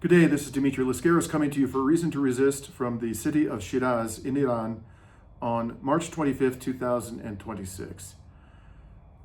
Good day, this is Dimitri Lascaris coming to you for Reason to Resist from the city of Shiraz in Iran on March 25th, 2026.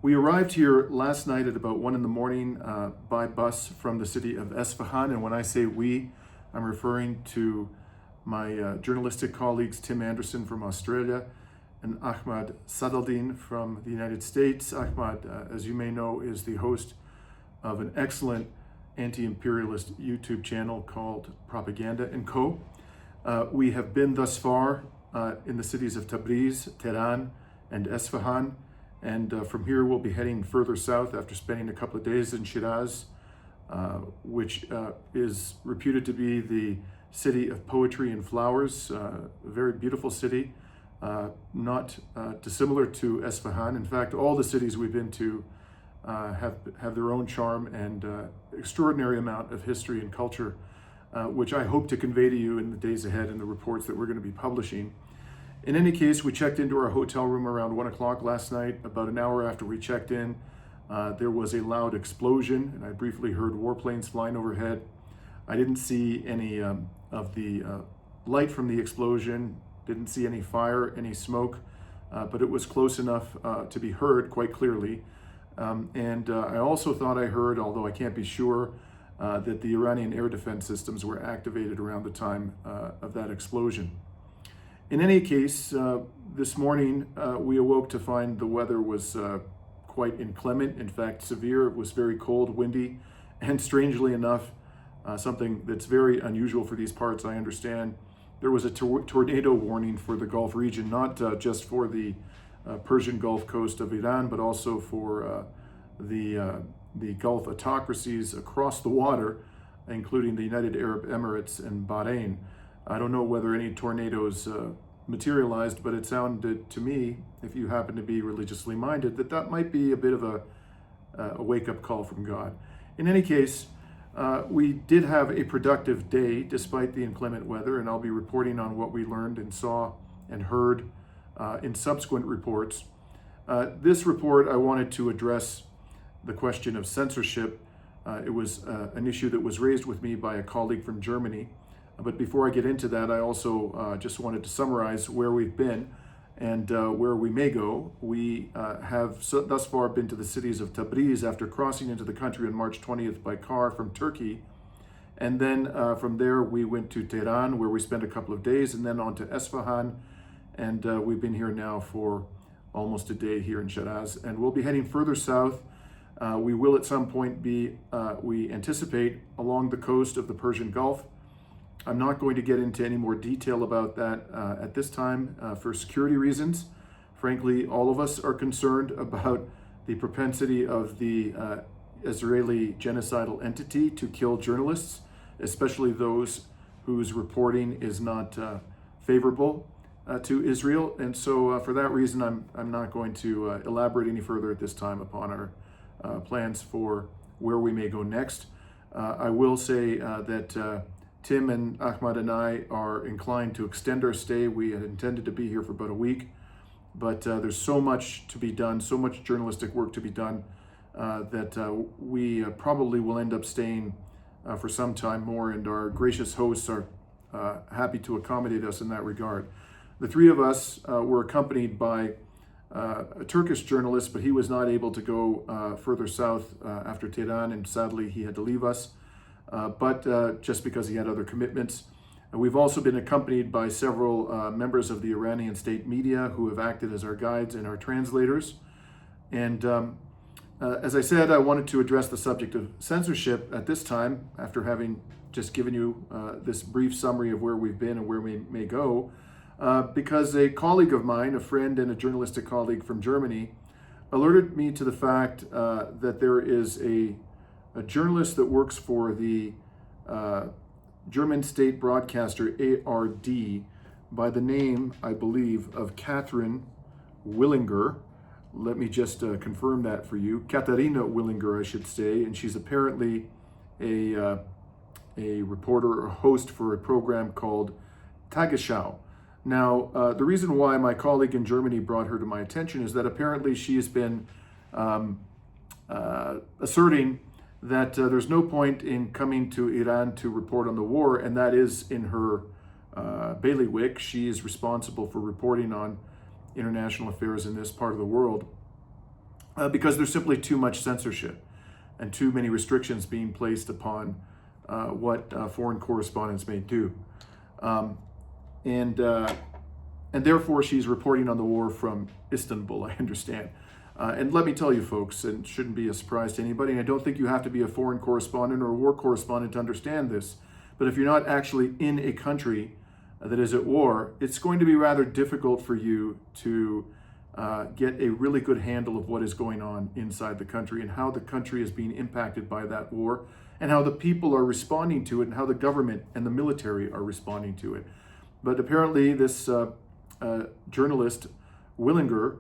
We arrived here last night at about 1 in the morning by bus from the city of Esfahan, and when I say we, I'm referring to my journalistic colleagues Tim Anderson from Australia and Ahmad Sadaldin from the United States. Ahmad, as you may know, is the host of an excellent anti-imperialist YouTube channel called Propaganda & Co. We have been thus far in the cities of Tabriz, Tehran, and Esfahan, and from here we'll be heading further south after spending a couple of days in Shiraz, which is reputed to be the city of poetry and flowers, a very beautiful city, not dissimilar to Esfahan. In fact, all the cities we've been to have their own charm and extraordinary amount of history and culture, which I hope to convey to you in the days ahead in the reports that we're going to be publishing. In any case, we checked into our hotel room around 1 o'clock last night. About an hour after we checked in, there was a loud explosion, and I briefly heard warplanes flying overhead. I didn't see any of the light from the explosion, didn't see any fire, any smoke, but it was close enough to be heard quite clearly. I also thought I heard, although I can't be sure, that the Iranian air defense systems were activated around the time of that explosion. In any case, this morning we awoke to find the weather was quite inclement, in fact severe. It was very cold, windy, and strangely enough, something that's very unusual for these parts, I understand, there was a tornado warning for the Gulf region, not just for the Persian Gulf coast of Iran, but also for the Gulf autocracies across the water, including the United Arab Emirates and Bahrain. I don't know whether any tornadoes materialized, but it sounded to me, if you happen to be religiously minded, that that might be a bit of a wake-up call from God. In any case, we did have a productive day despite the inclement weather, and I'll be reporting on what we learned and saw and heard in subsequent reports. This report, I wanted to address the question of censorship. It was an issue that was raised with me by a colleague from Germany. But before I get into that, I also just wanted to summarize where we've been and where we may go. We have thus far been to the cities of Tabriz after crossing into the country on March 20th by car from Turkey. And then from there, we went to Tehran, where we spent a couple of days, and then on to Esfahan. And we've been here now for almost a day here in Shiraz, and we'll be heading further south. We will at some point be, we anticipate, along the coast of the Persian Gulf. I'm not going to get into any more detail about that at this time for security reasons. Frankly, all of us are concerned about the propensity of the Israeli genocidal entity to kill journalists, especially those whose reporting is not favorable to Israel. And so for that reason, I'm not going to elaborate any further at this time upon our plans for where we may go next. I will say that Tim and Ahmad and I are inclined to extend our stay. We had intended to be here for about a week, but there's so much to be done, so much journalistic work to be done, that we probably will end up staying for some time more, and our gracious hosts are happy to accommodate us in that regard. The three of us were accompanied by a Turkish journalist, but he was not able to go further south after Tehran, and sadly he had to leave us, but just because he had other commitments. We've also been accompanied by several members of the Iranian state media who have acted as our guides and our translators. And as I said, I wanted to address the subject of censorship at this time, after having just given you this brief summary of where we've been and where we may go. Because a colleague of mine, a friend and a journalistic colleague from Germany, alerted me to the fact that there is a journalist that works for the German state broadcaster ARD by the name, I believe, of Katharina Willinger. Let me just confirm that for you. Katharina Willinger, I should say, and she's apparently a reporter or host for a program called Tagesschau. Now, the reason why my colleague in Germany brought her to my attention is that apparently she has been asserting that there's no point in coming to Iran to report on the war, and that is in her bailiwick. She is responsible for reporting on international affairs in this part of the world because there's simply too much censorship and too many restrictions being placed upon what foreign correspondents may do. And therefore she's reporting on the war from Istanbul, I understand. And let me tell you folks, and it shouldn't be a surprise to anybody, and I don't think you have to be a foreign correspondent or a war correspondent to understand this, but if you're not actually in a country that is at war, it's going to be rather difficult for you to get a really good handle of what is going on inside the country and how the country is being impacted by that war and how the people are responding to it and how the government and the military are responding to it. But apparently this journalist, Wallinger,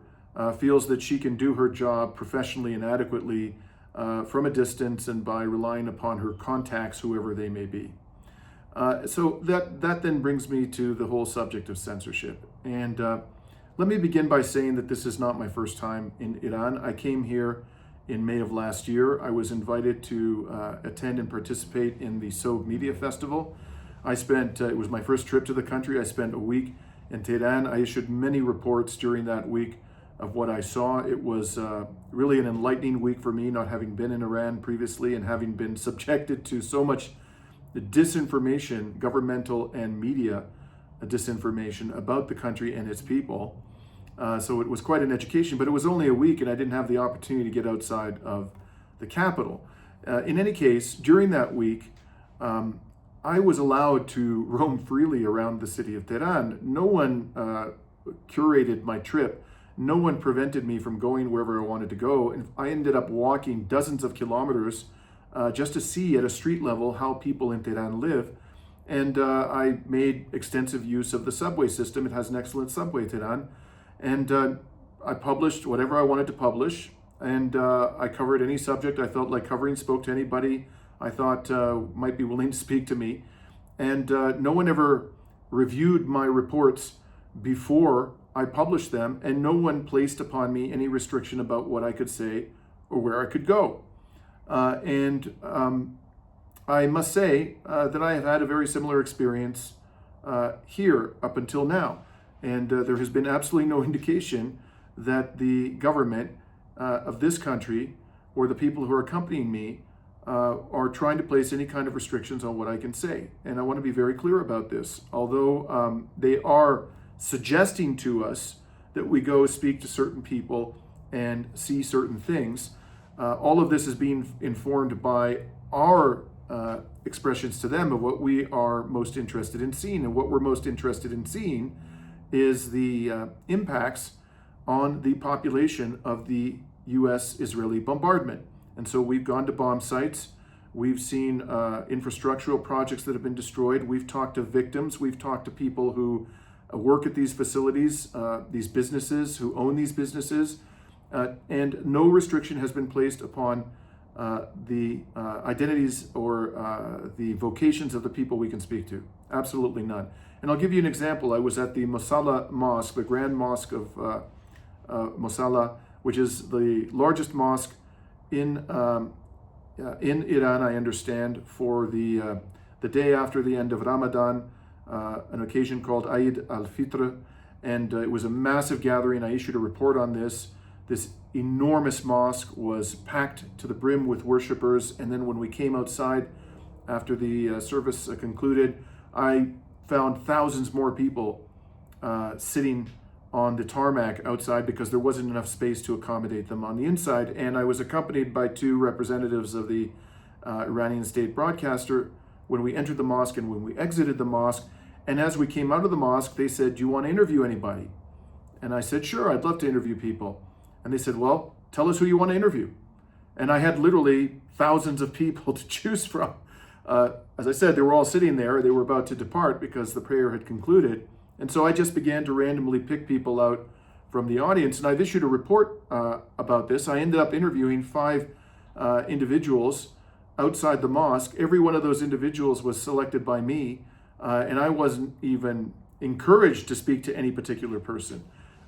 feels that she can do her job professionally and adequately from a distance and by relying upon her contacts, whoever they may be. So that then brings me to the whole subject of censorship. And let me begin by saying that this is not my first time in Iran. I came here in May of last year. I was invited to attend and participate in the Sobe Media Festival. It was my first trip to the country. I spent a week in Tehran. I issued many reports during that week of what I saw. It was really an enlightening week for me, not having been in Iran previously and having been subjected to so much disinformation, governmental and media disinformation about the country and its people. So it was quite an education, but it was only a week and I didn't have the opportunity to get outside of the capital. In any case, during that week, I was allowed to roam freely around the city of Tehran. No one curated my trip. No one prevented me from going wherever I wanted to go. And I ended up walking dozens of kilometers just to see at a street level how people in Tehran live. And I made extensive use of the subway system. It has an excellent subway, Tehran. And I published whatever I wanted to publish. And I covered any subject I felt like covering, spoke to anybody I thought might be willing to speak to me. And no one ever reviewed my reports before I published them, and no one placed upon me any restriction about what I could say or where I could go. I must say that I have had a very similar experience here up until now. And there has been absolutely no indication that the government of this country or the people who are accompanying me are trying to place any kind of restrictions on what I can say. And I want to be very clear about this. Although they are suggesting to us that we go speak to certain people and see certain things, all of this is being informed by our expressions to them of what we are most interested in seeing. And what we're most interested in seeing is the impacts on the population of the U.S.-Israeli bombardment. And so we've gone to bomb sites. We've seen infrastructural projects that have been destroyed. We've talked to victims. We've talked to people who work at these facilities, these businesses, who own these businesses. And no restriction has been placed upon the identities or the vocations of the people we can speak to. Absolutely none. And I'll give you an example. I was at the Mosalla Mosque, the Grand Mosque of Mosalla, which is the largest mosque in Iran, I understand, for the day after the end of Ramadan, an occasion called Eid al-Fitr. And it was a massive gathering. I issued a report on this. This enormous mosque was packed to the brim with worshipers. And then when we came outside after the service concluded, I found thousands more people sitting on the tarmac outside because there wasn't enough space to accommodate them on the inside. And I was accompanied by two representatives of the Iranian state broadcaster when we entered the mosque and when we exited the mosque. And as we came out of the mosque, they said, "Do you want to interview anybody?" And I said, "Sure, I'd love to interview people." And they said, "Well, tell us who you want to interview." And I had literally thousands of people to choose from. As I said, they were all sitting there. They were about to depart because the prayer had concluded. And so I just began to randomly pick people out from the audience. And I've issued a report about this. I ended up interviewing 5 individuals outside the mosque. Every one of those individuals was selected by me. And I wasn't even encouraged to speak to any particular person.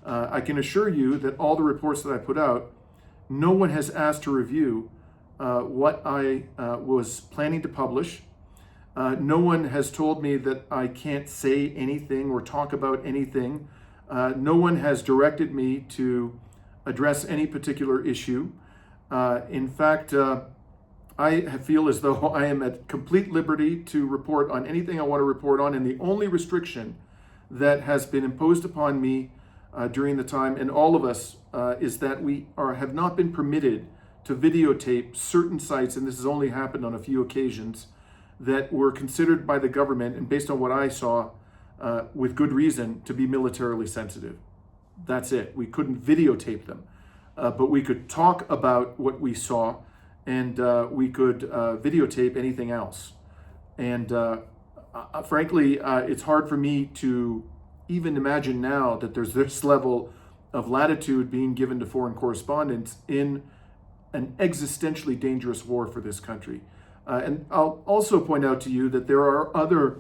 I can assure you that all the reports that I put out, no one has asked to review what I was planning to publish. No one has told me that I can't say anything or talk about anything. No one has directed me to address any particular issue. In fact, I feel as though I am at complete liberty to report on anything I want to report on, and the only restriction that has been imposed upon me during the time, and all of us, is that we have not been permitted to videotape certain sites, and this has only happened on a few occasions, that were considered by the government, and based on what I saw, with good reason, to be militarily sensitive. That's it. We couldn't videotape them, but we could talk about what we saw, and we could videotape anything else. And frankly, it's hard for me to even imagine now that there's this level of latitude being given to foreign correspondents in an existentially dangerous war for this country. And I'll also point out to you that there are other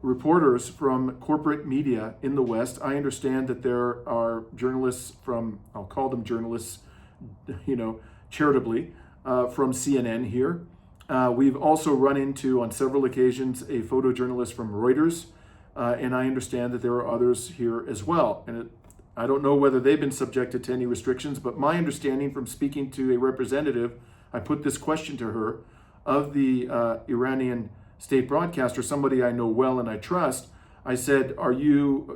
reporters from corporate media in the West. I understand that there are journalists from, I'll call them journalists, charitably, from CNN here. We've also run into, on several occasions, a photojournalist from Reuters, and I understand that there are others here as well. And I don't know whether they've been subjected to any restrictions, but my understanding from speaking to a representative, I put this question to her, of the Iranian state broadcaster, somebody I know well and I trust. I said,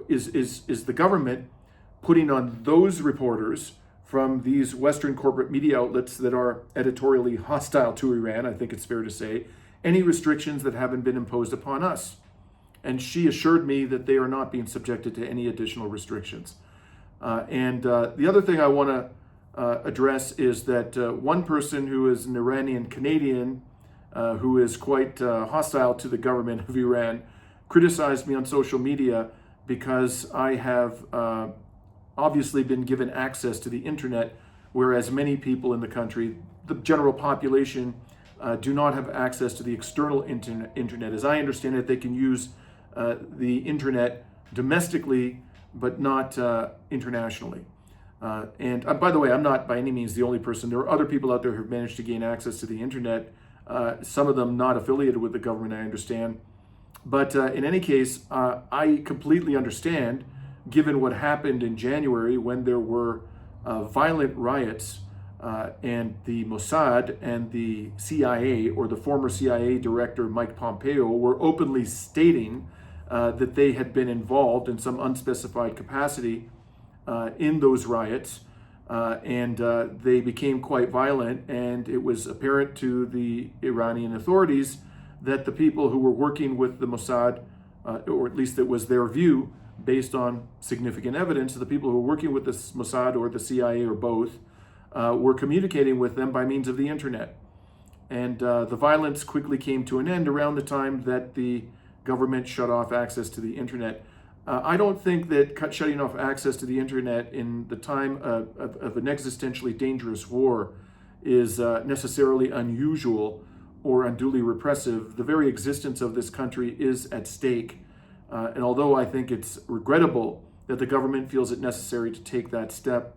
is the government putting on those reporters from these Western corporate media outlets that are editorially hostile to Iran, I think it's fair to say, any restrictions that haven't been imposed upon us? And she assured me that they are not being subjected to any additional restrictions. And the other thing I want to address is that one person who is an Iranian Canadian, who is quite hostile to the government of Iran, criticized me on social media because I have obviously been given access to the internet, whereas many people in the country, the general population, do not have access to the external internet. As I understand it, they can use the internet domestically, but not internationally. And by the way, I'm not by any means the only person. There are other people out there who have managed to gain access to the internet, some of them not affiliated with the government, I understand. But in any case, I completely understand, given what happened in January when there were violent riots and the Mossad and the CIA, or the former CIA director Mike Pompeo, were openly stating that they had been involved in some unspecified capacity in those riots. And they became quite violent, and it was apparent to the Iranian authorities that the people who were working with the Mossad, or at least it was their view, based on significant evidence, the people who were working with the Mossad or the CIA or both, were communicating with them by means of the internet. And the violence quickly came to an end around the time that the government shut off access to the internet. I don't think that shutting off access to the internet in the time of an existentially dangerous war is necessarily unusual or unduly repressive. The very existence of this country is at stake. And although I think it's regrettable that the government feels it necessary to take that step,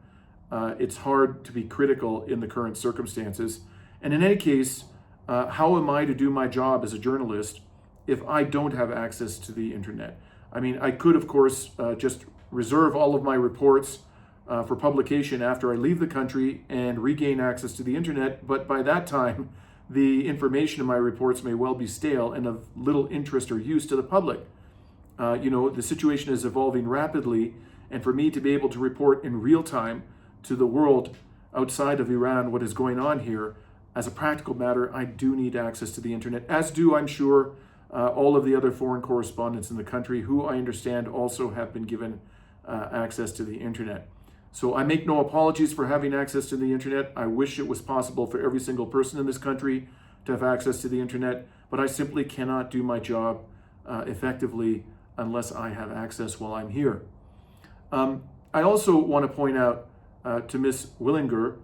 it's hard to be critical in the current circumstances. And in any case, how am I to do my job as a journalist if I don't have access to the internet? I mean, I could, of course, just reserve all of my reports for publication after I leave the country and regain access to the internet, but by that time, the information in my reports may well be stale and of little interest or use to the public. The situation is evolving rapidly, and for me to be able to report in real time to the world outside of Iran what is going on here, as a practical matter, I do need access to the internet, as do, I'm sure, all of the other foreign correspondents in the country who I understand also have been given access to the internet. So I make no apologies for having access to the internet. I wish it was possible for every single person in this country to have access to the internet, but I simply cannot do my job effectively unless I have access while I'm here. I also want to point out to Miss Wallinger,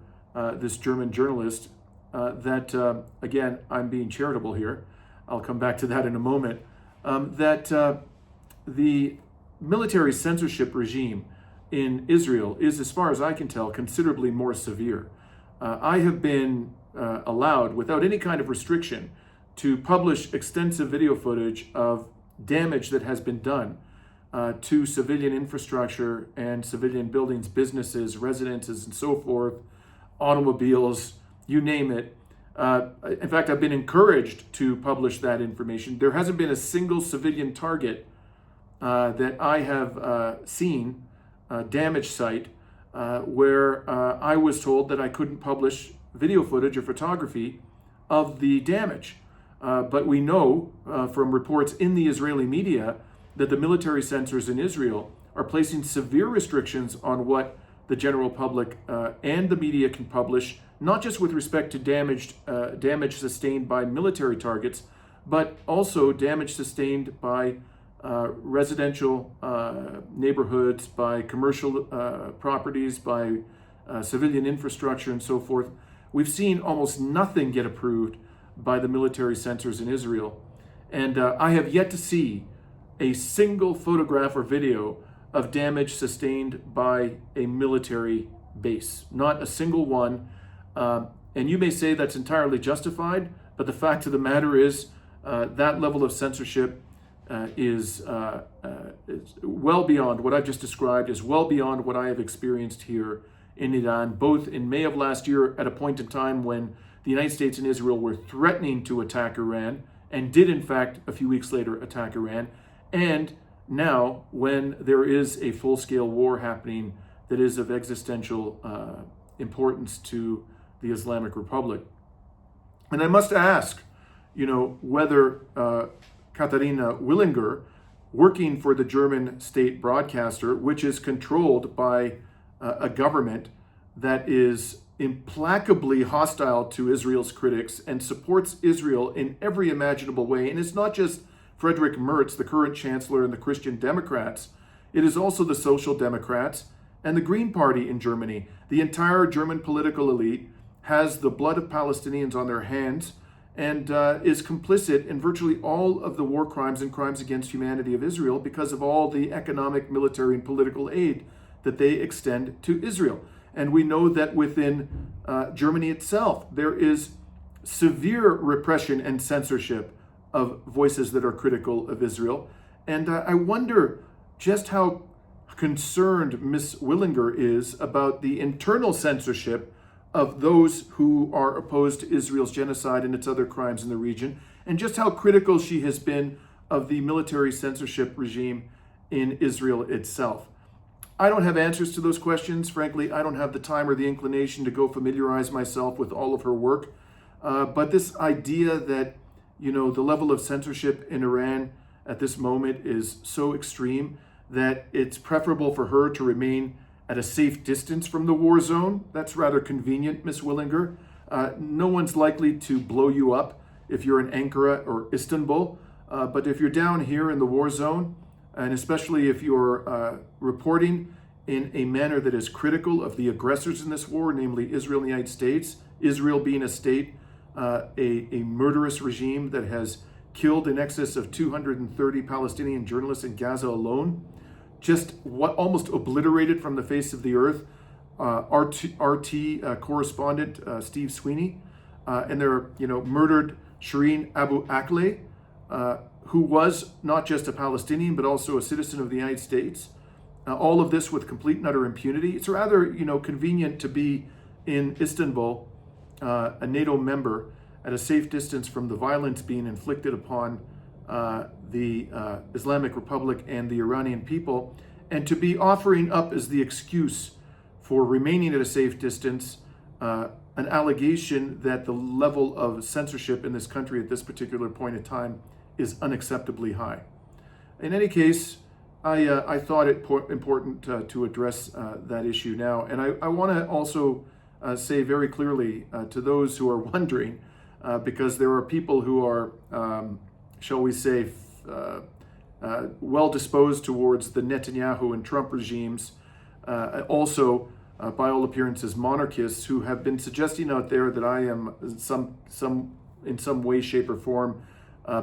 this German journalist, that, again, I'm being charitable here. I'll come back to that in a moment, that the military censorship regime in Israel is, as far as I can tell, considerably more severe. I have been allowed, without any kind of restriction, to publish extensive video footage of damage that has been done to civilian infrastructure and civilian buildings, businesses, residences, and so forth, automobiles, you name it. In fact, I've been encouraged to publish that information. There hasn't been a single civilian target that I have seen, damage site, where I was told that I couldn't publish video footage or photography of the damage. But we know from reports in the Israeli media that the military censors in Israel are placing severe restrictions on what the general public and the media can publish, not just with respect to damage sustained by military targets, but also damage sustained by residential neighborhoods, by commercial properties, by civilian infrastructure, and so forth. We've seen almost nothing get approved by the military censors in Israel. And I have yet to see a single photograph or video of damage sustained by a military base. Not a single one. And you may say that's entirely justified, but the fact of the matter is that level of censorship is well beyond what I've just described, is well beyond what I have experienced here in Iran, both in May of last year at a point in time when the United States and Israel were threatening to attack Iran, and did in fact a few weeks later attack Iran, and now when there is a full-scale war happening that is of existential importance to the Islamic Republic. And I must ask, whether Katharina Willinger, working for the German state broadcaster, which is controlled by a government that is implacably hostile to Israel's critics and supports Israel in every imaginable way. And it's not just Friedrich Merz, the current chancellor, and the Christian Democrats. It is also the Social Democrats and the Green Party in Germany. The entire German political elite has the blood of Palestinians on their hands and is complicit in virtually all of the war crimes and crimes against humanity of Israel because of all the economic, military, and political aid that they extend to Israel. And we know that within Germany itself, there is severe repression and censorship of voices that are critical of Israel. And I wonder just how concerned Ms. Wallinger is about the internal censorship of those who are opposed to Israel's genocide and its other crimes in the region, and just how critical she has been of the military censorship regime in Israel itself. I don't have answers to those questions. Frankly, I don't have the time or the inclination to go familiarize myself with all of her work. But this idea that, the level of censorship in Iran at this moment is so extreme that it's preferable for her to remain at a safe distance from the war zone. That's rather convenient, Ms. Wallinger. No one's likely to blow you up if you're in Ankara or Istanbul. But if you're down here in the war zone, and especially if you're reporting in a manner that is critical of the aggressors in this war, namely Israel and the United States, Israel being a state, a murderous regime that has killed in excess of 230 Palestinian journalists in Gaza alone, just almost obliterated from the face of the earth, RT correspondent Steve Sweeney, and their murdered Shireen Abu Akleh, who was not just a Palestinian but also a citizen of the United States. All of this with complete and utter impunity. It's rather convenient to be in Istanbul, a NATO member, at a safe distance from the violence being inflicted upon the Islamic Republic and the Iranian people, and to be offering up as the excuse for remaining at a safe distance an allegation that the level of censorship in this country at this particular point in time is unacceptably high. In any case, I thought it important to address that issue now. And I want to also say very clearly to those who are wondering, because there are people who are, shall we say, well disposed towards the Netanyahu and Trump regimes, also by all appearances monarchists, who have been suggesting out there that I am in some way, shape, or form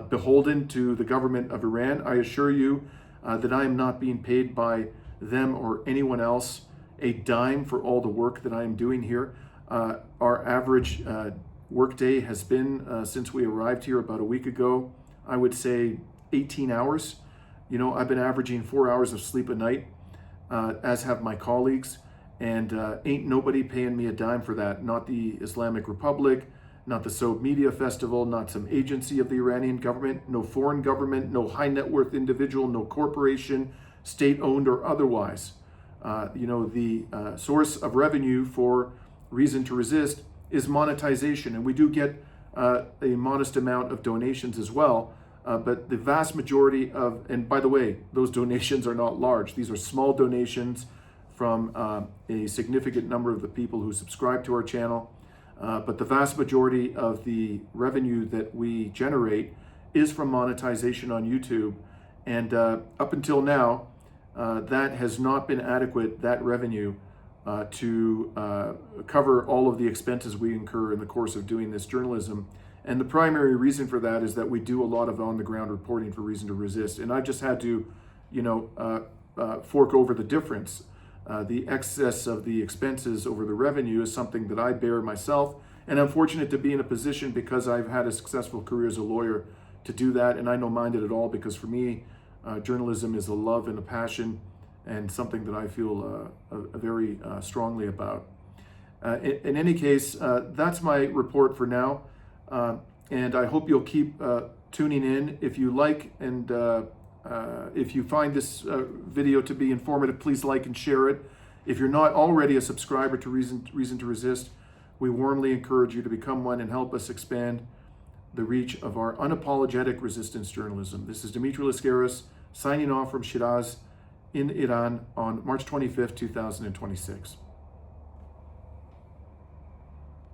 beholden to the government of Iran. I assure you that I am not being paid by them or anyone else a dime for all the work that I am doing here. Our average workday has been since we arrived here about a week ago. I would say 18 hours. You know, I've been averaging 4 hours of sleep a night, as have my colleagues, and ain't nobody paying me a dime for that. Not the Islamic Republic, not the Soap Media Festival, not some agency of the Iranian government, no foreign government, no high net worth individual, no corporation, state-owned or otherwise. You know, the source of revenue for Reason to Resist is monetization, and we do get a modest amount of donations as well. But the vast majority of, and by the way, those donations are not large. These are small donations from a significant number of the people who subscribe to our channel. But the vast majority of the revenue that we generate is from monetization on YouTube. And up until now, that has not been adequate, that revenue, to cover all of the expenses we incur in the course of doing this journalism. And the primary reason for that is that we do a lot of on-the-ground reporting for Reason to Resist. And I've just had to, you know, fork over the difference. The excess of the expenses over the revenue is something that I bear myself. And I'm fortunate to be in a position, because I've had a successful career as a lawyer, to do that. And I don't mind it at all, because for me, journalism is a love and a passion, and something that I feel very strongly about. In any case, that's my report for now. And I hope you'll keep tuning in. If you like, and if you find this video to be informative, please like and share it. If you're not already a subscriber to Reason to Resist, we warmly encourage you to become one and help us expand the reach of our unapologetic resistance journalism. This is Dimitri Lascaris signing off from Shiraz in Iran on March 25th, 2026.